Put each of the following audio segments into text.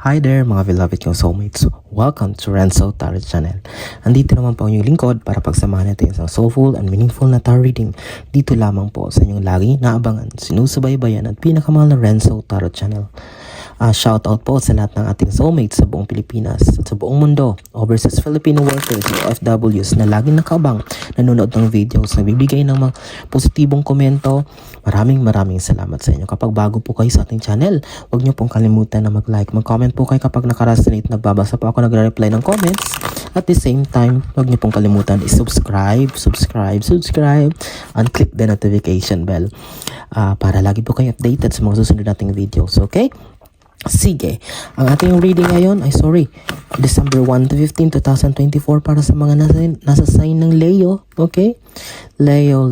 Hi there mga beloved kong soulmates. Welcome to Renzo Tarot Channel. Andito naman po ang inyong lingkod para pagsamahan natin isang soulful and meaningful na tarot reading dito lamang po sa inyong lagi naabangan, sinusubaybayan at pinakamahal na Renzo Tarot Channel. Shout out po sa lahat ng ating soulmates sa buong Pilipinas at sa buong mundo, overseas Filipino workers o OFWs na laging nakabang nanonood ng videos, nagbibigay ng mga positibong komento. Maraming salamat sa inyo. Kapag bago po kayo sa ating channel, huwag niyo pong kalimutan na mag-like, mag-comment po kayo kapag nakaresonate. Nagbabasa po ako, nagre-reply ng comments. At the same time, huwag niyo pong kalimutan i-subscribe, and click the notification bell para lagi po kayo updated sa mga susunod nating videos, okay? Sige, ang ating reading ngayon ay December 1 to 15, 2024 para sa mga nasa sign ng Leo, okay? Leo.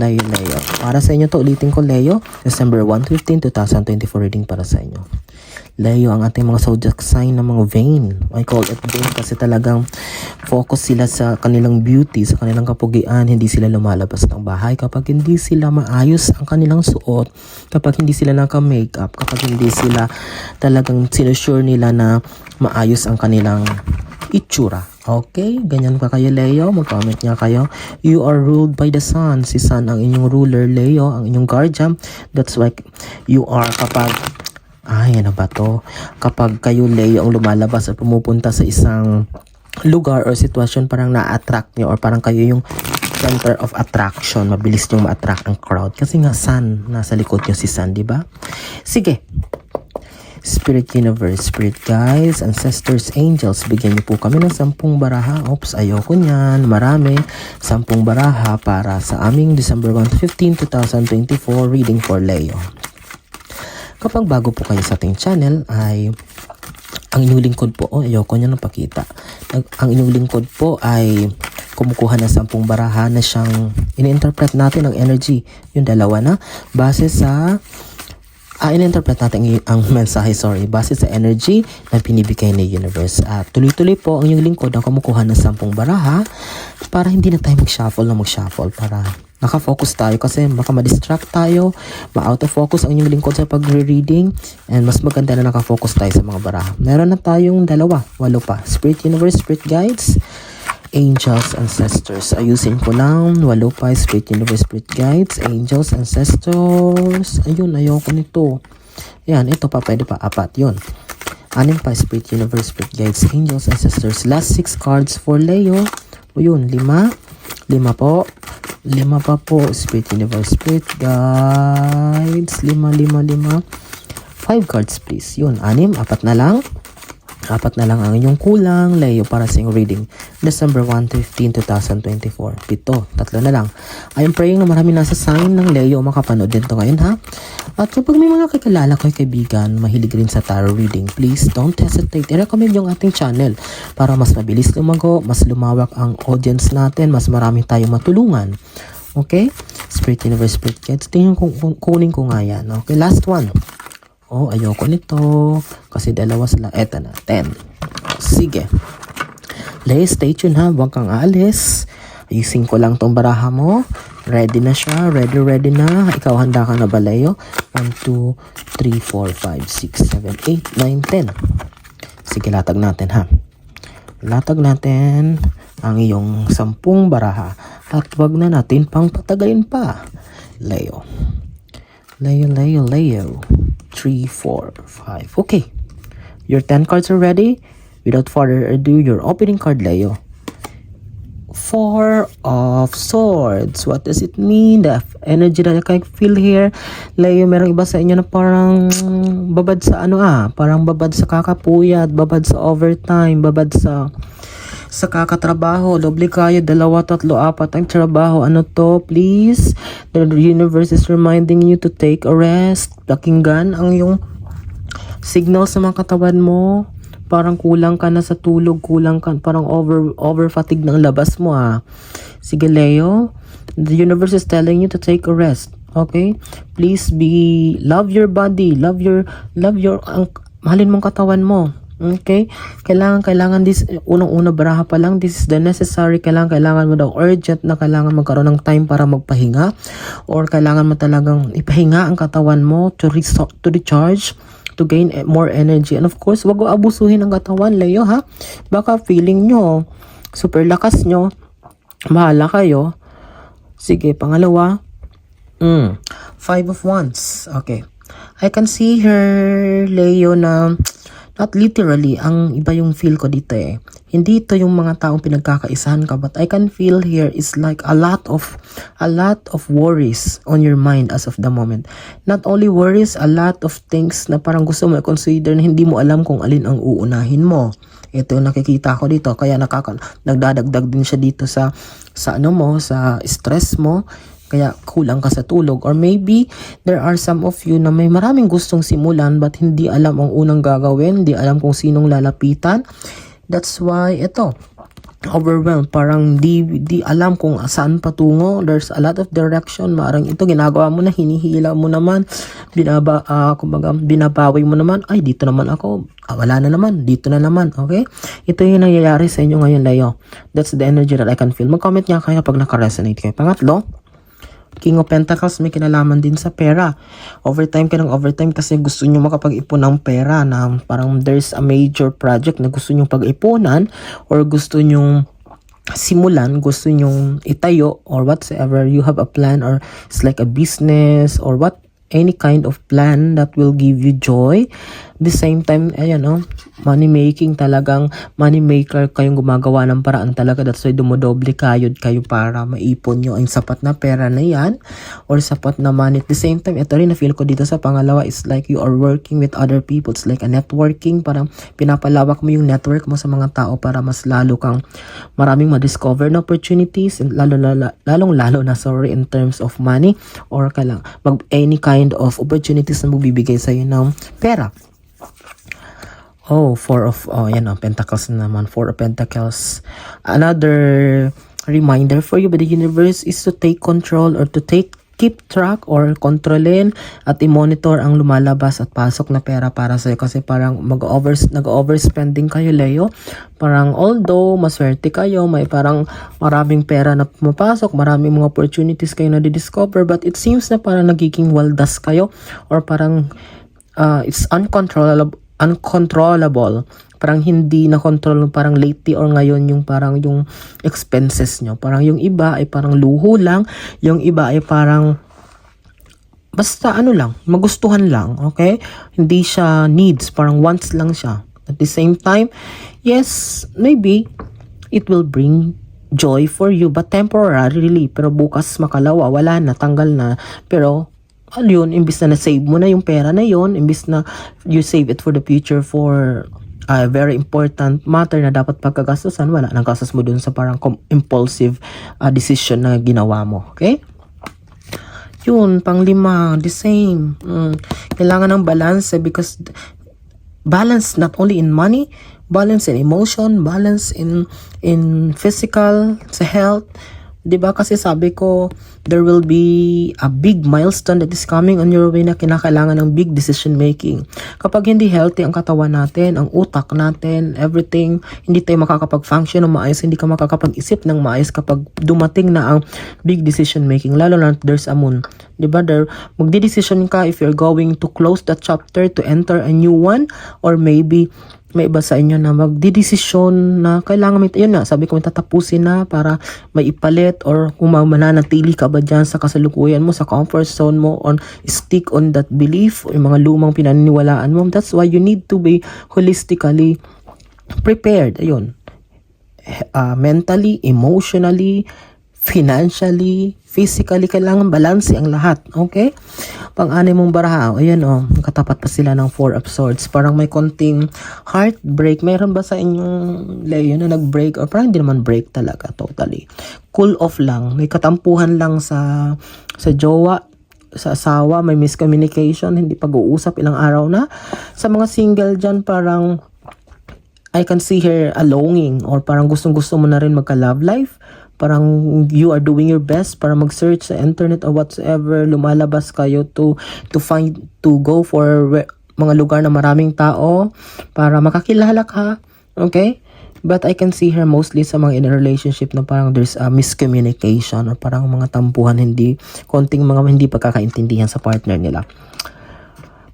Para sa inyo to, ulitin ko, Leo, December 1 to 15, 2024 reading para sa inyo. Leo, ang ating mga zodiac sign ng mga vain. I call it vain kasi talagang focus sila sa kanilang beauty, sa kanilang kapugian. Hindi sila lumalabas ng bahay kapag hindi sila maayos ang kanilang suot, kapag hindi sila naka-makeup, kapag hindi sila talagang sinusure nila na maayos ang kanilang itsura. Okay? Ganyan pa kayo, Leo. Mag-comment nga kayo. You are ruled by the sun. Si sun ang inyong ruler, Leo, ang inyong guardian. That's why you are kapag kayo, Leo, ang lumalabas at pumupunta sa isang lugar or sitwasyon, parang na-attract nyo or parang kayo yung center of attraction. Mabilis nyo ma-attract ang crowd kasi nga sun, nasa likod nyo si sun, di ba? Sige. Spirit Universe, Spirit Guides, Ancestors, Angels, bigyan niyo po kami ng 10 baraha. Oops, ayoko niyan. Marami. 10 baraha para sa aming December 1 to 15, 2024 reading for Leo. Kapag bago po kayo sa ating channel ay ang inyong lingkod po, ayoko niya napakita. Ang inyong lingkod po ay kumukuha ng 10 baraha na siyang ini-interpret natin ang energy. Yung dalawa na base sa in-interpret natin ang mensahe, base sa energy na pinibigay ng universe. At tuloy-tuloy po ang inyong lingkod na kumukuha ng 10 baraha para hindi na tayo mag-shuffle, para nakafocus tayo kasi baka ma-distract tayo, ma-out of focus ang inyong lingkod sa pagre-reading, and mas maganda na nakafocus tayo sa mga baraha. Meron na tayong 8 pa. Spirit Universe, Spirit Guides, Angels, Ancestors. Ayusin ko lang. 8 pa. Spirit Universe, Spirit Guides, Angels, Ancestors. Ayun, ayoko nito. Ayan, ito pa. Pwede pa. 4. Yun. 6 pa. Spirit Universe, Spirit Guides, Angels, Ancestors. Last 6 cards for Leo. O yun, 5 po. 5 pa po. Spirit Universe, Spirit Guides. 5. 5 cards please. Yun, 6. 4 na lang. 4 na lang ang inyong kulang, Leo, para sa inyong reading. December 1 to 15, 2024. 7. 3 na lang. I am praying na marami nasa sign ng Leo makapanood din to ngayon, ha? At kapag may mga kakilala ko, kaibigan, mahilig rin sa tarot reading, please don't hesitate. I-recommend yung ating channel para mas mabilis lumago, mas lumawak ang audience natin, mas marami tayong matulungan. Okay? Spirit Universe, Spirit Guides. Tingnan ko, kunin ko nga yan. Okay, last one. Ayoko nito. Kasi 2 sila. Eto na, 10. Sige. Leo, stay tuned ha. Huwag kang aalis. Ayusin ko lang tong baraha mo. Ready na siya. Ready na. Ikaw, handa ka na ba, Leo? 1, 2, 3, 4, 5, 6, 7, 8, 9, 10. Sige, latag natin ha. Latag natin ang iyong 10 baraha. At wag na natin pang patagalin pa. Leo. 3, 4, 5. Okay. Your 10 cards are ready. Without further ado, your opening card, Leo. 4 of Swords. What does it mean? The energy that I can feel here, Leo, merong iba sa inyo na parang babad sa parang babad sa kakapuyat, babad sa overtime, babad sa kakatrabaho. Doble kayo, 2, 3, 4 ang trabaho. Ano to, please? The universe is reminding you to take a rest. Pakinggan ang yung signal sa mga katawan mo. Parang kulang ka na sa tulog, parang over fatigue ng labas mo, ha. Sige, Leo. The universe is telling you to take a rest. Okay? Please love your body, love your mahalin mong katawan mo. Okay? Kailangan this, unang-una baraha pa lang, this is the necessary, kailangan mo daw urgent na kailangan magkaroon ng time para magpahinga, or kailangan mo talagang ipahinga ang katawan mo to recharge, to gain more energy. And of course, wag abusuhin ang katawan, Leo, ha? Baka feeling nyo, super lakas nyo, mahala kayo. Sige, pangalawa, Five of Wands. Okay. I can see her, Leo, na not literally, ang iba yung feel ko dito eh. Hindi ito yung mga taong pinagkakaisahan ka, but I can feel here is like a lot of worries on your mind as of the moment. Not only worries, a lot of things na parang gusto mo i-consider na hindi mo alam kung alin ang uunahin mo. Ito yung nakikita ko dito, kaya nagdadagdag din siya dito sa ano mo, sa stress mo. Kaya kulang ka sa tulog. Or maybe, there are some of you na may maraming gustong simulan but hindi alam ang unang gagawin, hindi alam kung sinong lalapitan. That's why, ito, overwhelmed. Parang di alam kung saan patungo. There's a lot of direction. Marang ito, ginagawa mo na, hinihila mo naman, binabawi mo naman, ay, dito naman ako. Wala na naman, dito na naman, okay? Ito yung nangyayari sa inyo ngayon, Leo. That's the energy that I can feel. Mag-comment nga kayo pag naka-resonate kayo. Pangatlo, King of Pentacles, may kinalaman din sa pera. Overtime ka ng overtime kasi gusto nyo makapag-ipon ng pera na parang there's a major project na gusto nyo pag-ipunan or gusto nyo simulan, gusto nyo itayo or whatsoever. You have a plan or it's like a business or any kind of plan that will give you joy. At the same time, ayan money making, talagang money maker kayong gumagawa ng paraan talaga. That's why dumodoble kayod kayo para maipon nyo ang sapat na pera na yan or sapat na money. At the same time, ito rin na feel ko dito sa pangalawa is like you are working with other people. It's like a networking, parang pinapalawak mo yung network mo sa mga tao para mas lalo kang maraming ma-discover na opportunities and lalong-lalo na in terms of money or any kind of opportunities na magbibigay sa'yo ng pera. Pentacles naman. Four of Pentacles. Another reminder for you by the universe is to take control or to keep track or kontrolin at i-monitor ang lumalabas at pasok na pera para sa'yo kasi parang nag-overspending kayo, Leo. Parang although maswerte kayo, may parang maraming pera na pumapasok, maraming mga opportunities kayo na di-discover, but it seems na parang nagiging waldas kayo or parang it's uncontrollable, parang hindi na control parang lately or ngayon yung parang yung expenses nyo. Parang yung iba ay parang luho lang, yung iba ay parang basta magustuhan lang, okay? Hindi siya needs, parang wants lang siya. At the same time, yes, maybe it will bring joy for you but temporarily, pero bukas makalawa, wala na, tanggal na. Pero yun, imbis na na-save mo na yung pera na yun, imbis na you save it for the future for a very important matter na dapat pagkagastusan, wala, naggastos mo dun sa parang impulsive decision na ginawa mo, okay? Yun, panglima, the same. Kailangan ng balance because balance not only in money, balance in emotion, balance in physical, sa health. Diba kasi sabi ko, there will be a big milestone that is coming on your way na kinakailangan ng big decision making. Kapag hindi healthy ang katawan natin, ang utak natin, everything, hindi tayo makakapag-function ng maayos, hindi ka makakapag-isip ng maayos kapag dumating na ang big decision making, lalo na there's a moon. Diba, magdi-decision ka if you're going to close that chapter to enter a new one, or maybe may iba sa inyo na magdidesisyon na kailangan yun na, sabi ko may tatapusin na para may ipalit or kung mananatili ka ba dyan sa kasalukuyan mo, sa comfort zone mo, on stick on that belief, yung mga lumang pinaniniwalaan mo. That's why you need to be holistically prepared. Ayun. Mentally, emotionally, financially, physically, kailangan balanse ang lahat. Okay? Pang-anay mong baraha, ayan katapat pa sila ng Four of Swords. Parang may konting heartbreak. Mayroon ba sa inyong Leo na nag-break? Or parang hindi naman break talaga, totally. Cool off lang. May katampuhan lang sa jowa, sa asawa, may miscommunication, hindi pag-uusap ilang araw na. Sa mga single dyan, parang I can see here a longing or parang gustong-gusto mo na rin magka-love life. Parang you are doing your best para mag-search sa internet or whatsoever, lumalabas kayo to go for mga lugar na maraming tao para makakilala ka, okay? But I can see her mostly sa mga in a relationship na parang there's a miscommunication or parang mga tampuhan, konting mga hindi pagkakaintindihan sa partner nila.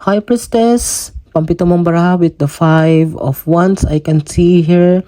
High Priestess, pampito mong baraha with the 5 of wands. I can see here,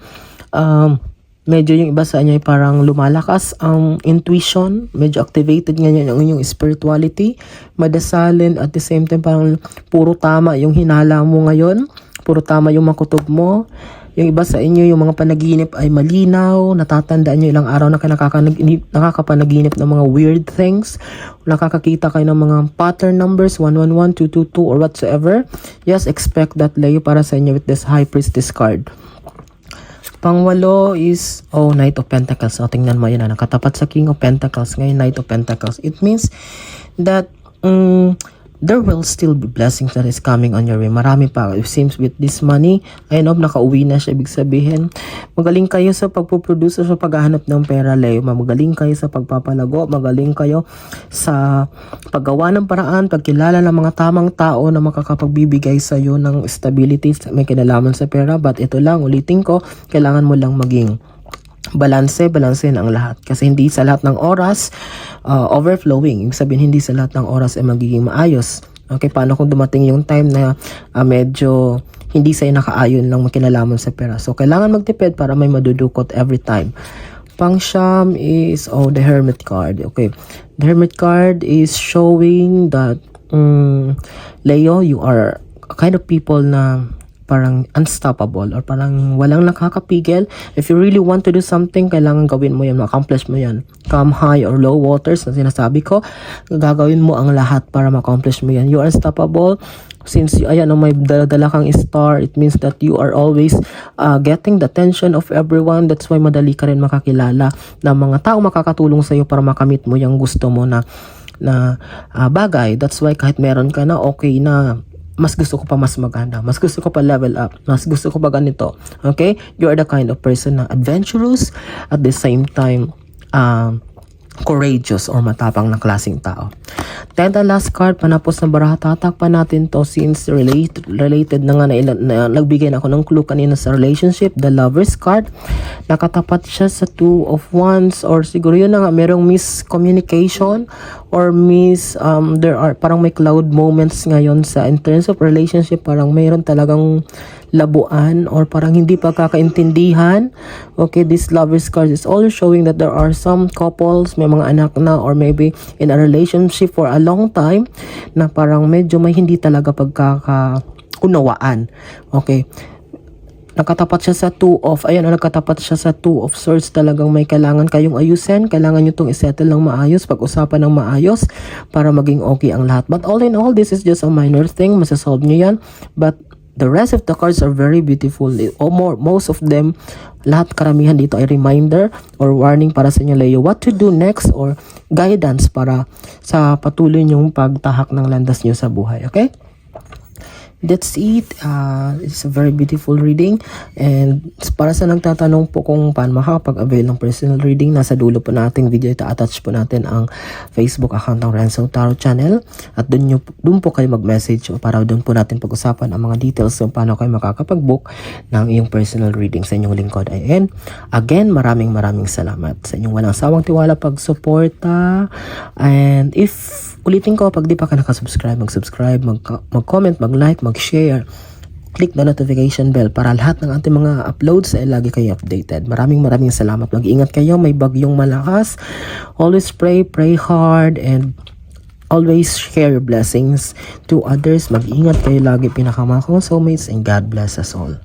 medyo yung iba sa inyo ay parang lumalakas ang intuition, medyo activated ngayon ang inyong spirituality, madasalin, at the same time parang puro tama yung hinala mo ngayon, puro tama yung makutob mo. Yung iba sa inyo, yung mga panaginip ay malinaw, natatandaan nyo ilang araw na nakakapanaginip ng mga weird things, nakakakita kayo ng mga pattern numbers, 111, 222, or whatsoever. Yes, expect that, Leo, para sa inyo with this High Priestess card. Pangwalo is, Knight of Pentacles. So, tingnan mo yan, nakatapat sa King of Pentacles, ngayon Knight of Pentacles. It means that, there will still be blessings that is coming on your way. Marami pa. It seems with this money, nakauwi na siya. Ibig sabihin, magaling kayo sa pagpuproduce, sa paghahanap ng pera, Leo. Magaling kayo sa pagpapalago. Magaling kayo sa paggawa ng paraan, pagkilala ng mga tamang tao na makakapagbibigay sa iyo ng stability, may kinalaman sa pera. But ito lang, ulitin ko, kailangan mo lang maging balansehin ang lahat. Kasi hindi sa lahat ng oras overflowing. Ibig sabihin, hindi sa lahat ng oras ay magiging maayos. Okay, paano kung dumating yung time na medyo hindi sa'yo nakaayon lang makinalaman sa pera. So, kailangan magtipid para may madudukot every time. Pang-siyam is, the Hermit card. Okay, the Hermit card is showing that, Leo, you are a kind of people na parang unstoppable or parang walang nakakapigil. If you really want to do something, kailangan gawin mo yan, ma-accomplish mo yan. Come high or low waters na sinasabi ko, gagawin mo ang lahat para ma-accomplish mo yan. You are unstoppable. Since may dala kang star, it means that you are always getting the attention of everyone. That's why madali ka rin makakilala ng mga tao makakatulong sa iyo para makamit mo yung gusto mo na bagay. That's why kahit meron ka na, okay na, mas gusto ko pa mas maganda, mas gusto ko pa level up, mas gusto ko pa ganito. Okay? You are the kind of person na adventurous, at the same time courageous or matapang na klaseng tao. 10th and last card, panapos na baraha, tatakpan natin to since related na nga na nagbigay na ako ng clue kanina sa relationship. The Lover's card, nakatapat siya sa 2 of wands, or siguro yun na nga, merong miscommunication or there are parang may cloud moments ngayon sa in terms of relationship, parang mayroon talagang labuan or parang hindi pagkakaintindihan. Okay, this Lover's card is also showing that there are some couples, may mga anak na, or maybe in a relationship for a long time, na parang medyo may hindi talaga pagkakaunawaan. Okay, nakatapat siya sa 2 of, nakatapat siya sa 2 of swords. Talagang may kailangan kayong ayusin, kailangan nyo itong isettle ng maayos, pag-usapan ng maayos para maging okay ang lahat. But all in all, this is just a minor thing, masasolve nyo yan. But the rest of the cards are very beautiful. Most of them, karamihan dito ay reminder or warning para sa inyo, Leo, what to do next, or guidance para sa patuloy nyong pagtahak ng landas nyo sa buhay. Okay? That's it. It's a very beautiful reading. And para sa nagtatanong po kung paano makakapag-avail ng personal reading, nasa dulo po nating video ito. Attach po natin ang Facebook account ng Renzo Tarot Channel. At dun po kayo mag-message para dun po natin pag-usapan ang mga details kung paano kayo makakapag-book ng iyong personal reading sa inyong lingkod. And again, maraming salamat sa inyong walang sawang tiwala, pag-suporta. And if ulitin ko, pag di pa ka nakasubscribe, mag-subscribe, mag-comment, mag-like, mag-share. Click the notification bell para lahat ng ating mga uploads ay lagi kayo updated. Maraming salamat. Mag-ingat kayo, may bagyong malakas. Always pray hard, and always share your blessings to others. Mag-ingat kayo lagi, pinaka mga soulmates, and God bless us all.